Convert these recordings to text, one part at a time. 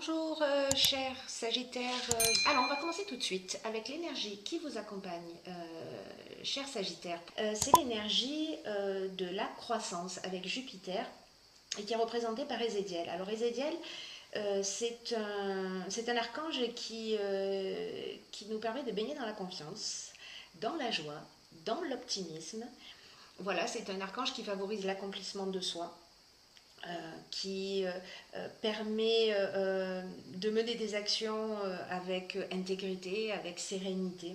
Bonjour chers Sagittaires. Alors on va commencer tout de suite avec l'énergie qui vous accompagne, chers Sagittaires. C'est l'énergie de la croissance avec Jupiter et qui est représentée par Ézéchiel. Alors Ézéchiel, c'est un archange qui nous permet de baigner dans la confiance, dans la joie, dans l'optimisme. Voilà, c'est un archange qui favorise l'accomplissement de soi, qui permet de mener des actions avec intégrité, avec sérénité.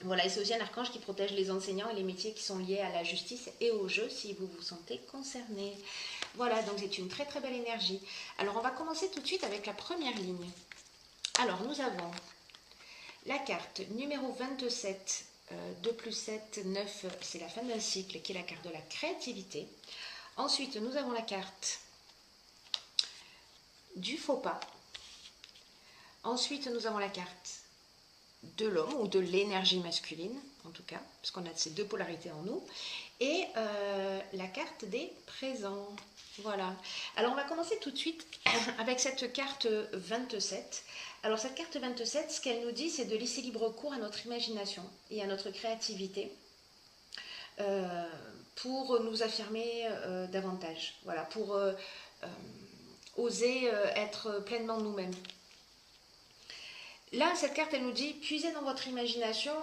Voilà, et c'est aussi un archange qui protège les enseignants et les métiers qui sont liés à la justice et au jeu si vous vous sentez concerné. Voilà, donc c'est une très très belle énergie. Alors on va commencer tout de suite avec la première ligne. Alors nous avons la carte numéro 27, 2 plus 7, 9, c'est la fin d'un cycle qui est la carte de la créativité. Ensuite, nous avons la carte du faux pas. Ensuite, nous avons la carte de l'homme ou de l'énergie masculine, en tout cas, parce qu'on a ces deux polarités en nous. Et la carte des présents. Voilà. Alors, on va commencer tout de suite avec cette carte 27. Alors, cette carte 27, ce qu'elle nous dit, c'est de laisser libre cours à notre imagination et à notre créativité. Pour nous affirmer davantage, voilà, pour oser être pleinement nous-mêmes. Là, cette carte, elle nous dit, puisez dans votre imagination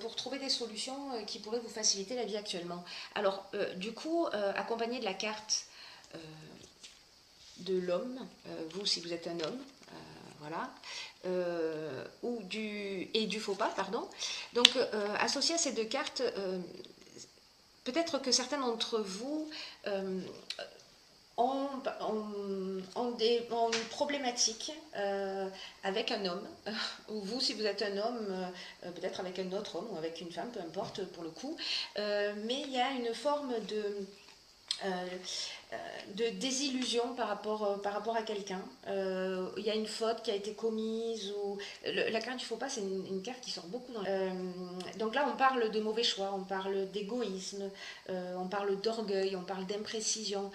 pour trouver des solutions qui pourraient vous faciliter la vie actuellement. Alors, du coup, accompagné de la carte de l'homme, vous si vous êtes un homme, voilà, et du faux pas, pardon. Donc, associé à ces deux cartes, peut-être que certains d'entre vous ont une problématique avec un homme, ou vous, si vous êtes un homme, peut-être avec un autre homme ou avec une femme, peu importe pour le coup, mais il y a une forme de désillusion par rapport à quelqu'un. Il y a une faute qui a été commise, ou la carte du faux pas, c'est une carte qui sort beaucoup dans donc là on parle de mauvais choix, on parle d'égoïsme, on parle d'orgueil, on parle d'imprécision.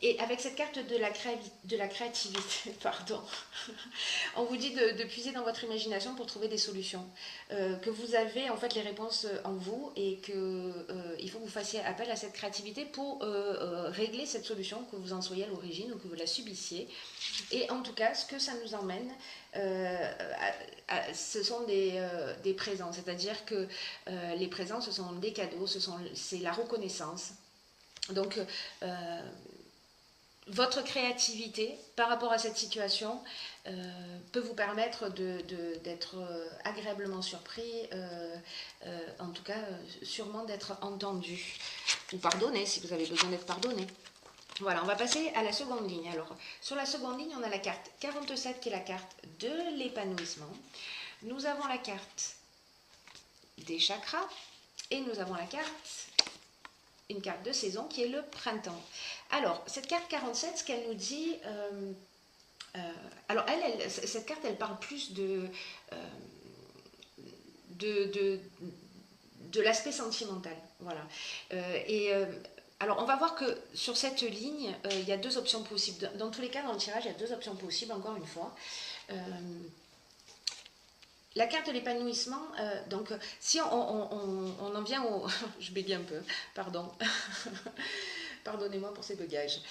Et avec cette carte de la créativité, pardon, on vous dit de puiser dans votre imagination pour trouver des solutions, que vous avez en fait les réponses en vous et qu'il faut que vous fassiez appel à cette créativité pour régler cette solution, que vous en soyez à l'origine ou que vous la subissiez. Et en tout cas, ce que ça nous emmène, ce sont des présents, c'est-à-dire que les présents, ce sont des cadeaux, c'est la reconnaissance. Donc, votre créativité par rapport à cette situation peut vous permettre d'être agréablement surpris, en tout cas sûrement d'être entendu ou pardonné si vous avez besoin d'être pardonné. Voilà, on va passer à la seconde ligne. Alors, sur la seconde ligne, on a la carte 47 qui est la carte de l'épanouissement. Nous avons la carte des chakras et nous avons la carte, une carte de saison qui est le printemps. Alors, cette carte 47, ce qu'elle nous dit, alors cette carte, elle parle plus de l'aspect sentimental. Voilà. Alors, on va voir que sur cette ligne, il y a deux options possibles. Dans tous les cas, dans le tirage, il y a deux options possibles, encore une fois. La carte de l'épanouissement, donc si on en vient au... je bégaye un peu, pardon. Pardonnez-moi pour ces bugages.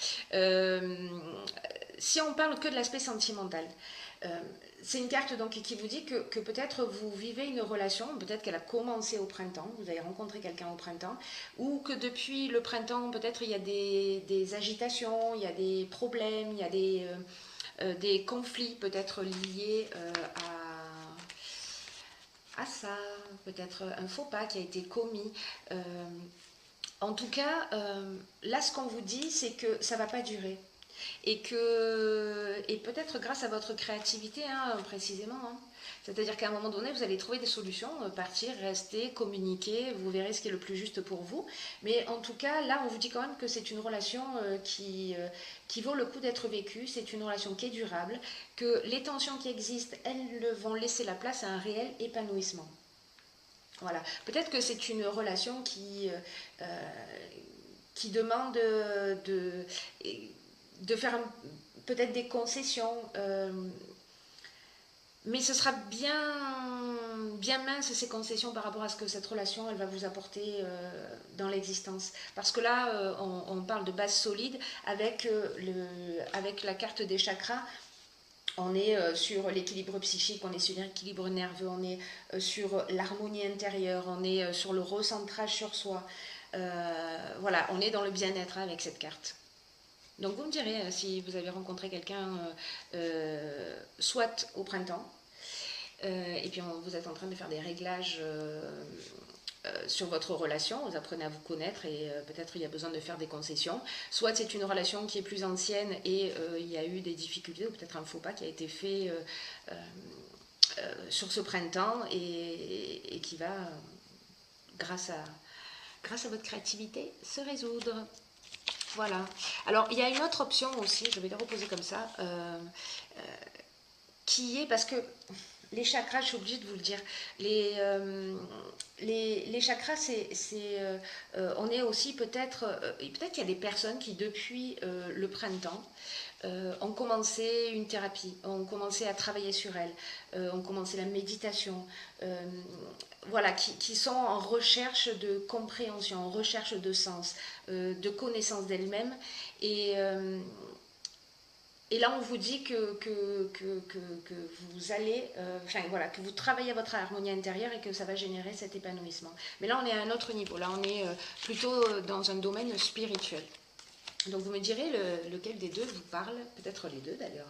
Si on parle que de l'aspect sentimental, c'est une carte donc qui vous dit que peut-être vous vivez une relation, peut-être qu'elle a commencé au printemps, vous avez rencontré quelqu'un au printemps, ou que depuis le printemps, peut-être il y a des agitations, il y a des problèmes, il y a des conflits peut-être liés à ça, peut-être un faux pas qui a été commis. En tout cas, là, ce qu'on vous dit, c'est que ça ne va pas durer. Et peut-être grâce à votre créativité, hein, précisément. Hein. C'est-à-dire qu'à un moment donné, vous allez trouver des solutions, partir, rester, communiquer, vous verrez ce qui est le plus juste pour vous. Mais en tout cas, là, on vous dit quand même que c'est une relation qui vaut le coup d'être vécue, c'est une relation qui est durable, que les tensions qui existent, elles vont laisser la place à un réel épanouissement. Voilà. Peut-être que c'est une relation qui demande de faire peut-être des concessions, mais ce sera bien mince ces concessions par rapport à ce que cette relation elle va vous apporter dans l'existence. Parce que là, on parle de base solide avec la carte des chakras. On est sur l'équilibre psychique, on est sur l'équilibre nerveux, on est sur l'harmonie intérieure, on est sur le recentrage sur soi. Voilà, on est dans le bien-être avec cette carte. Donc vous me direz si vous avez rencontré quelqu'un soit au printemps, et puis vous êtes en train de faire des réglages sur votre relation, vous apprenez à vous connaître et peut-être il y a besoin de faire des concessions. Soit c'est une relation qui est plus ancienne et il y a eu des difficultés ou peut-être un faux pas qui a été fait sur ce printemps et qui va, grâce à votre créativité, se résoudre. Voilà. Alors, il y a une autre option aussi, je vais les reposer comme ça, qui est, parce que les chakras, je suis obligée de vous le dire, les chakras, on est aussi peut-être qu'il y a des personnes qui, depuis le printemps, ont commencé une thérapie, ont commencé à travailler sur elles, ont commencé la méditation, voilà, qui sont en recherche de compréhension, en recherche de sens, de connaissance d'elles-mêmes. Et là, on vous dit que vous allez, voilà, que vous travaillez à votre harmonie intérieure et que ça va générer cet épanouissement. Mais là, on est à un autre niveau. Là, on est plutôt dans un domaine spirituel. Donc, vous me direz lequel des deux vous parle, peut-être les deux d'ailleurs.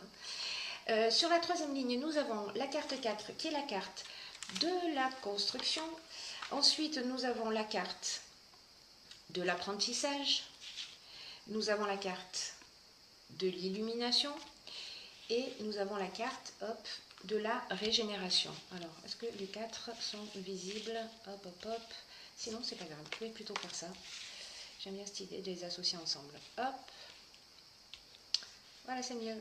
Sur la troisième ligne, nous avons la carte 4, qui est la carte de la construction. Ensuite, nous avons la carte de l'apprentissage. Nous avons la carte de l'illumination et nous avons la carte de la régénération. Alors, est-ce que les quatre sont visibles? Hop. Sinon, c'est pas grave. Vous pouvez plutôt faire ça. J'aime bien cette idée de les associer ensemble. Hop. Voilà, c'est mieux.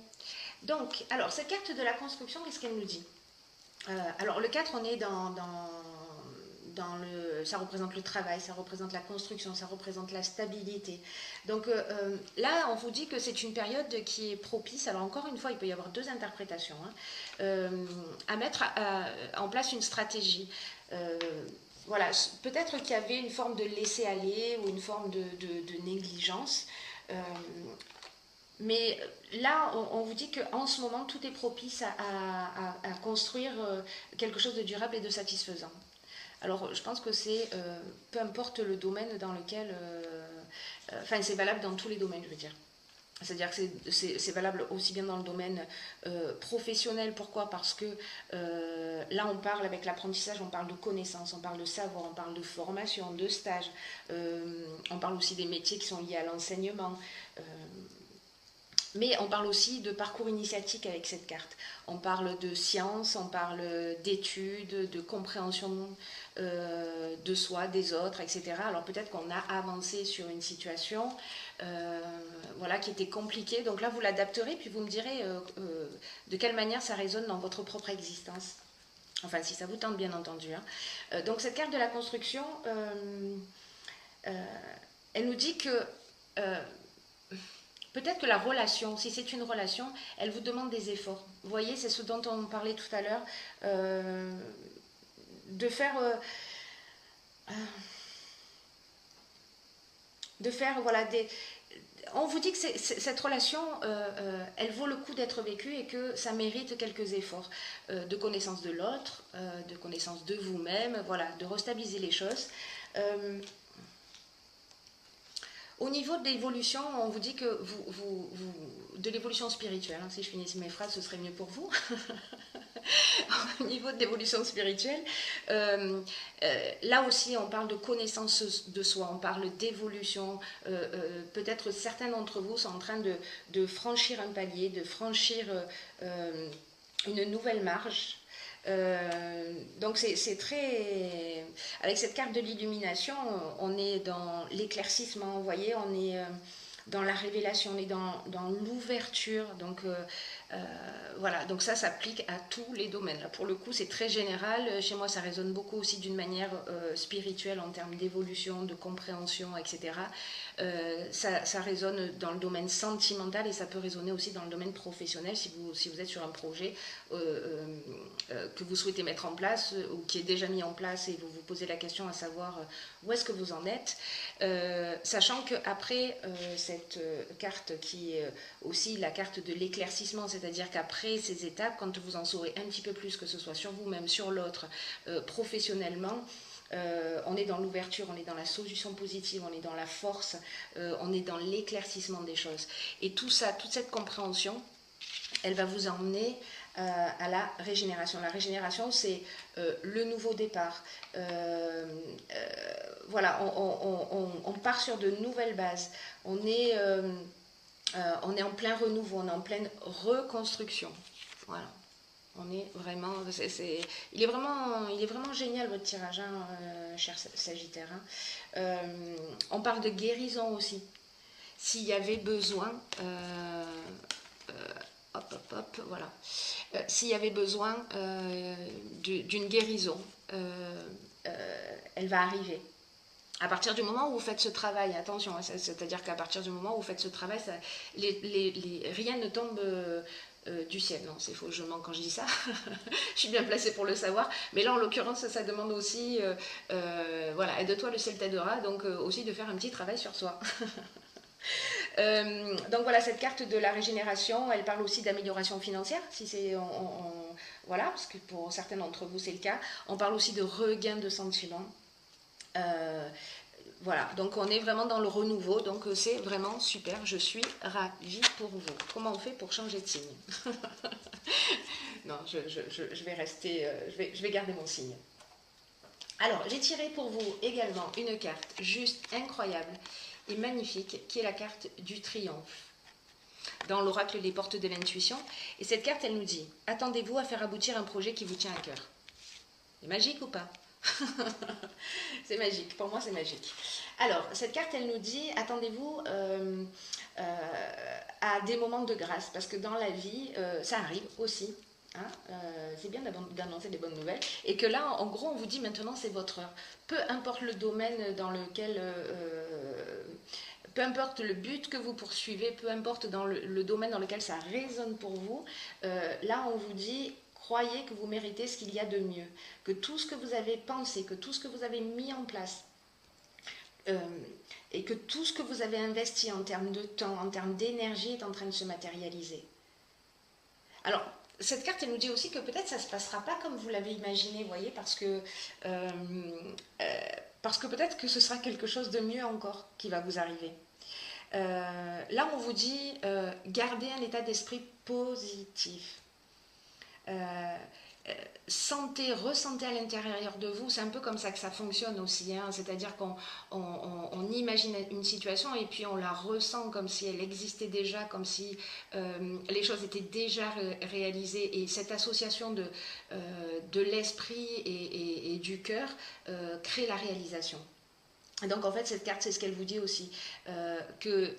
Donc, alors, cette carte de la construction, qu'est-ce qu'elle nous dit? Alors, le 4, on est ça représente le travail, ça représente la construction, ça représente la stabilité. Donc là, on vous dit que c'est une période qui est propice. Alors encore une fois, il peut y avoir deux interprétations, à mettre en place une stratégie. Voilà, peut-être qu'il y avait une forme de laisser-aller ou une forme de négligence. Mais là, on vous dit qu'en ce moment, tout est propice à construire quelque chose de durable et de satisfaisant. Alors, je pense que c'est, peu importe le domaine dans lequel... c'est valable dans tous les domaines, je veux dire. C'est-à-dire que c'est valable aussi bien dans le domaine professionnel. Pourquoi? Parce que là, on parle avec l'apprentissage, on parle de connaissances, on parle de savoir, on parle de formation, de stage. On parle aussi des métiers qui sont liés à l'enseignement. Mais on parle aussi de parcours initiatique avec cette carte. On parle de science, on parle d'études, de compréhension de soi, des autres, etc. Alors peut-être qu'on a avancé sur une situation voilà, qui était compliquée. Donc là, vous l'adapterez, puis vous me direz de quelle manière ça résonne dans votre propre existence. Enfin, si ça vous tente, bien entendu. Donc cette carte de la construction, elle nous dit que... peut-être que la relation, si c'est une relation, elle vous demande des efforts. Vous voyez, c'est ce dont on parlait tout à l'heure, de faire voilà, on vous dit que cette relation, elle vaut le coup d'être vécue et que ça mérite quelques efforts de connaissance de l'autre, de connaissance de vous-même, voilà, de restabiliser les choses. Au niveau de l'évolution, on vous dit que de l'évolution spirituelle, si je finissais mes phrases, ce serait mieux pour vous. Au niveau de l'évolution spirituelle, là aussi, on parle de connaissance de soi, on parle d'évolution. Peut-être certains d'entre vous sont en train de franchir un palier, de franchir une nouvelle marche. Donc c'est très... Avec cette carte de l'illumination, on est dans l'éclaircissement, vous voyez, on est dans la révélation, on est dans l'ouverture. Donc Voilà, donc ça s'applique à tous les domaines. Là, pour le coup, c'est très général. Chez moi, ça résonne beaucoup aussi d'une manière spirituelle en termes d'évolution, de compréhension, etc. Ça résonne dans le domaine sentimental et ça peut résonner aussi dans le domaine professionnel si vous êtes sur un projet que vous souhaitez mettre en place ou qui est déjà mis en place et vous vous posez la question à savoir où est-ce que vous en êtes. Sachant qu'après cette carte qui est aussi la carte de l'éclaircissement, c'est-à-dire qu'après ces étapes, quand vous en saurez un petit peu plus, que ce soit sur vous-même, sur l'autre, professionnellement, on est dans l'ouverture, on est dans la solution positive, on est dans la force, on est dans l'éclaircissement des choses. Et tout ça, toute cette compréhension, elle va vous emmener à la régénération. La régénération, c'est le nouveau départ. Voilà, on part sur de nouvelles bases. On est en plein renouveau, on est en pleine reconstruction. Voilà. On est vraiment, il est vraiment génial votre tirage, hein, cher Sagittaire. Hein. On parle de guérison aussi. S'il y avait besoin, voilà. S'il y avait besoin d'une guérison, elle va arriver. À partir du moment où vous faites ce travail, attention, c'est-à-dire qu'à partir du moment où vous faites ce travail, rien ne tombe du ciel. Non, c'est faux, je mens quand je dis ça. Je suis bien placée pour le savoir. Mais là, en l'occurrence, ça demande aussi, voilà, aide-toi, le ciel t'aidera, donc aussi de faire un petit travail sur soi. Donc voilà, cette carte de la régénération, elle parle aussi d'amélioration financière, si c'est voilà, parce que pour certains d'entre vous c'est le cas. On parle aussi de regain de sentiments. Voilà, donc on est vraiment dans le renouveau, donc c'est vraiment super, je suis ravie pour vous. Comment on fait pour changer de signe? Non, je vais rester, je vais garder mon signe. Alors, j'ai tiré pour vous également une carte juste incroyable et magnifique, qui est la carte du triomphe, dans l'oracle des portes de l'intuition. Et cette carte, elle nous dit, attendez-vous à faire aboutir un projet qui vous tient à cœur. C'est magique ou pas? C'est magique, pour moi c'est magique. Alors, cette carte, elle nous dit, attendez-vous à des moments de grâce, parce que dans la vie, ça arrive aussi. Hein, c'est bien d'annoncer des bonnes nouvelles. Et que là, en gros, on vous dit maintenant, c'est votre heure. Peu importe le domaine dans lequel... peu importe le but que vous poursuivez, peu importe dans le domaine dans lequel ça résonne pour vous, là, on vous dit... Croyez que vous méritez ce qu'il y a de mieux, que tout ce que vous avez pensé, que tout ce que vous avez mis en place, et que tout ce que vous avez investi en termes de temps, en termes d'énergie est en train de se matérialiser. Alors, cette carte, elle nous dit aussi que peut-être ça ne se passera pas comme vous l'avez imaginé, vous voyez, parce que peut-être que ce sera quelque chose de mieux encore qui va vous arriver. Là, on vous dit, gardez un état d'esprit positif. Ressentez à l'intérieur de vous, c'est un peu comme ça que ça fonctionne aussi, hein. C'est-à-dire qu'on imagine une situation et puis on la ressent comme si elle existait déjà, comme si les choses étaient déjà réalisées, et cette association de l'esprit et du cœur crée la réalisation. Et donc en fait cette carte, c'est ce qu'elle vous dit aussi, que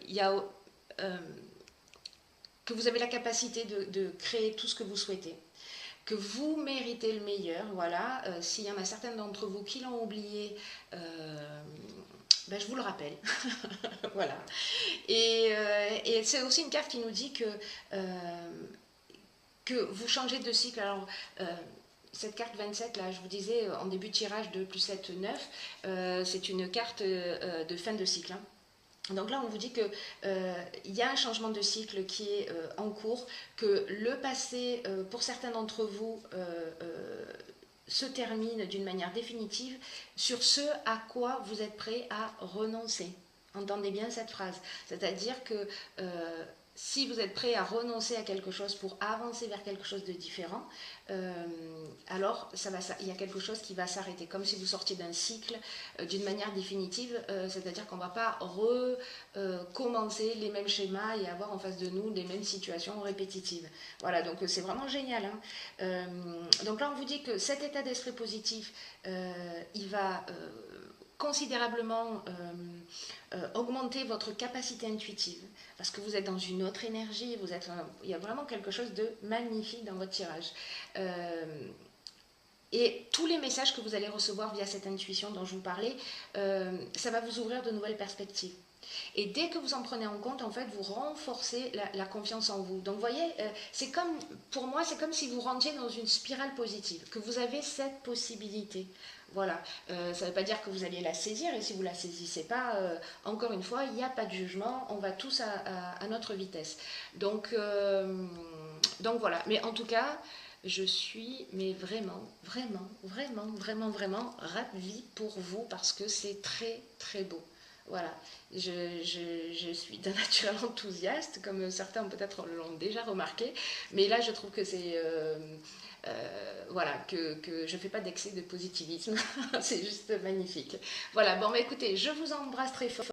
vous avez la capacité de créer tout ce que vous souhaitez, que vous méritez le meilleur, voilà. S'il y en a certains d'entre vous qui l'ont oublié, ben je vous le rappelle. Voilà. Et c'est aussi une carte qui nous dit que vous changez de cycle. Alors, cette carte 27, là, je vous disais en début de tirage de plus 7, 9, c'est une carte de fin de cycle, hein. Donc là, on vous dit qu'il y a un changement de cycle qui est en cours, que le passé, pour certains d'entre vous, se termine d'une manière définitive sur ce à quoi vous êtes prêt à renoncer. Entendez bien cette phrase. C'est-à-dire que si vous êtes prêt à renoncer à quelque chose pour avancer vers quelque chose de différent, alors il y a quelque chose qui va s'arrêter, comme si vous sortiez d'un cycle d'une manière définitive, c'est-à-dire qu'on ne va pas recommencer les mêmes schémas et avoir en face de nous les mêmes situations répétitives. Voilà, donc c'est vraiment génial, hein. Donc là, on vous dit que cet état d'esprit positif, il va considérablement augmenter votre capacité intuitive, parce que vous êtes dans une autre énergie, il y a vraiment quelque chose de magnifique dans votre tirage. Et tous les messages que vous allez recevoir via cette intuition dont je vous parlais, ça va vous ouvrir de nouvelles perspectives. Et dès que vous en prenez en compte, en fait, vous renforcez la confiance en vous. Donc, vous voyez, c'est comme, pour moi, c'est comme si vous rentriez dans une spirale positive, que vous avez cette possibilité. Voilà, ça ne veut pas dire que vous allez la saisir, et si vous ne la saisissez pas, encore une fois, il n'y a pas de jugement, on va tous à notre vitesse. Donc voilà, mais en tout cas, je suis mais vraiment ravie pour vous parce que c'est très très beau. Voilà, je suis d'un naturel enthousiaste, comme certains peut-être l'ont déjà remarqué, mais là je trouve que c'est... voilà, que je ne fais pas d'excès de positivisme, c'est juste magnifique. Voilà, bon, bah, écoutez, je vous embrasse très fort.